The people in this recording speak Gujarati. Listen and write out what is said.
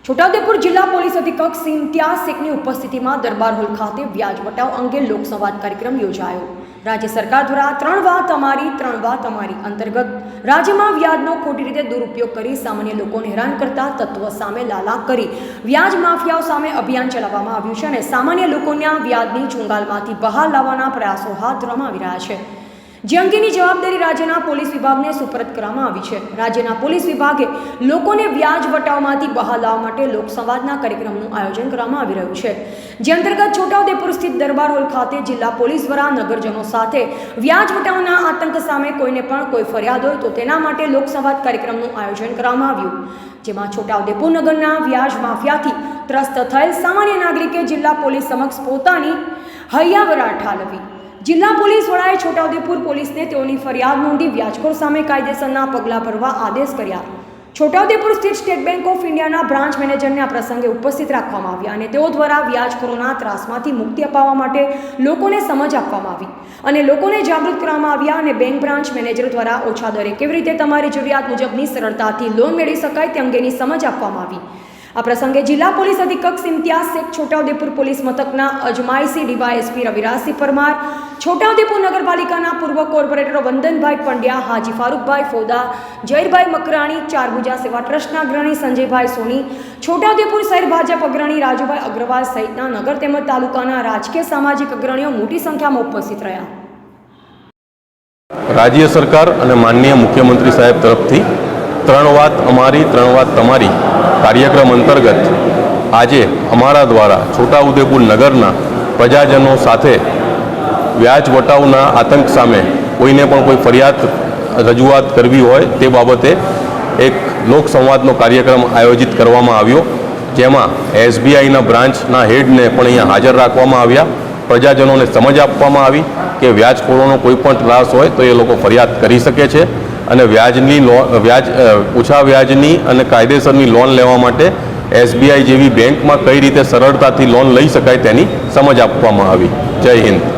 છોટાઉદેપુર જિલ્લા પોલીસ અધિક્ષક ઇમ્તિયાઝ શેખની ઉપસ્થિતિમાં દરબાર હોલ ખાતે વ્યાજ વટાવ અંગે લોકસંવાદ કાર્યક્રમ યોજાયો। રાજ્ય સરકાર દ્વારા 3 વાત અમારી 3 વાત અમારી અંતર્ગત રાજ્યમાં વ્યાજનો ખોટી રીતે દુરુપયોગ કરી સામાન્ય લોકોને હેરાન કરતા તત્વો સામે લાલા કરી વ્યાજ માફિયાઓ સામે અભિયાન ચલાવવામાં આવ્યું છે અને સામાન્ય લોકોના વ્યાજની ચુંગાલમાંથી બહાર લાવવાના પ્રયાસો હાથ ધરવામાં આવી રહ્યા છે, જે અંગેની જવાબદારી રાજ્યના પોલીસ વિભાગને સુપરત કરવામાં આવી છે। રાજ્યના પોલીસ વિભાગે લોકોને વ્યાજ વટાવમાંથી બહાર લાવવા માટે લોકસંવાદના કાર્યક્રમનું આયોજન કરવામાં આવી રહ્યું છે, જે અંતર્ગત છોટાઉદેપુર સ્થિત દરબાર હોલ ખાતે જિલ્લા પોલીસ દ્વારા નગરજનો સાથે વ્યાજ વટાવના આતંક સામે કોઈને પણ કોઈ ફરિયાદ હોય તો તેના માટે લોકસંવાદ કાર્યક્રમનું આયોજન કરવામાં આવ્યું, જેમાં છોટાઉદેપુર નગરના વ્યાજ માફિયાથી ત્રસ્ત થયેલ સામાન્ય નાગરિકે જિલ્લા પોલીસ સમક્ષ પોતાની હૈયાવરા ઠાલવી। જિલ્લા પોલીસ વડાએ છોટાઉદેપુર પોલીસને તેઓની ફરિયાદ નોંધી વ્યાજખોર સામે કાયદેસરના પગલાં ભરવા આદેશ કર્યા। છોટાઉદેપુર સ્થિત સ્ટેટ બેંક ઓફ ઇન્ડિયાના બ્રાન્ચ મેનેજરને આ પ્રસંગે ઉપસ્થિત રાખવામાં આવ્યા અને તેઓ દ્વારા વ્યાજખોરોના ત્રાસમાંથી મુક્તિ અપાવવા માટે લોકોને સમજ આપવામાં આવી અને લોકોને જાગૃત કરવામાં આવ્યા અને બેંક બ્રાન્ચ મેનેજર દ્વારા ઓછા દરે કેવી રીતે તમારી જરૂરિયાત મુજબની સરળતાથી લોન મેળવી શકાય તે અંગેની સમજ આપવામાં આવી। આ પ્રસંગે જિલ્લા પોલીસ અધિક્ષક ઇમ્તિયાઝ શેખ, છોટાઉદેપુર પોલીસ મથકના અજમાયસી ડીવાયએસપી રવિરાજસિંહ પરમાર, છોટાઉદેપુર નગરપાલિકાના પૂર્વ કોર્પોરેટર વંદનભાઈ પંડ્યા, હાજી ફારૂકભાઈ ફોદા, જયરભાઈ મકરાણી, ચારભુજા સેવા ટ્રસ્ટના અગ્રણી સંજયભાઈ સોની, છોટાઉદેપુર શહેર ભાજપ અગ્રણી રાજુભાઈ અગ્રવાલ સહિતના નગર તેમજ તાલુકાના રાજકીય સામાજિક અગ્રણીઓ મોટી સંખ્યામાં ઉપસ્થિત રહ્યા। રાજ્ય સરકાર અને માનનીય મુખ્યમંત્રી સાહેબ તરફથી 3 વાત અમારી 3 વાત તમારી કાર્યક્રમ અંતર્ગત આજે અમારા દ્વારા છોટાઉદેપુર નગરના પ્રજાજનો સાથે વ્યાજ વટાવના આતંક સામે કોઈને પણ કોઈ ફરિયાદ રજૂઆત કરવી હોય તે બાબતે એક લોકસંવાદનો કાર્યક્રમ આયોજિત કરવામાં આવ્યો, જેમાં SBIના બ્રાન્ચના હેડને પણ અહીંયા હાજર રાખવામાં આવ્યા। પ્રજાજનોને સમજ આપવામાં આવી કે વ્યાજખોરોનો કોઈ પણ ત્રાસ હોય તો એ લોકો ફરિયાદ કરી શકે છે અને ઓછા વ્યાજની અને કાયદેસરની લોન લેવા માટે SBI જેવી બેંકમાં કઈ રીતે સરળતાથી લોન લઈ શકાય તેની સમજ આપવામાં આવી। જય હિન્દ।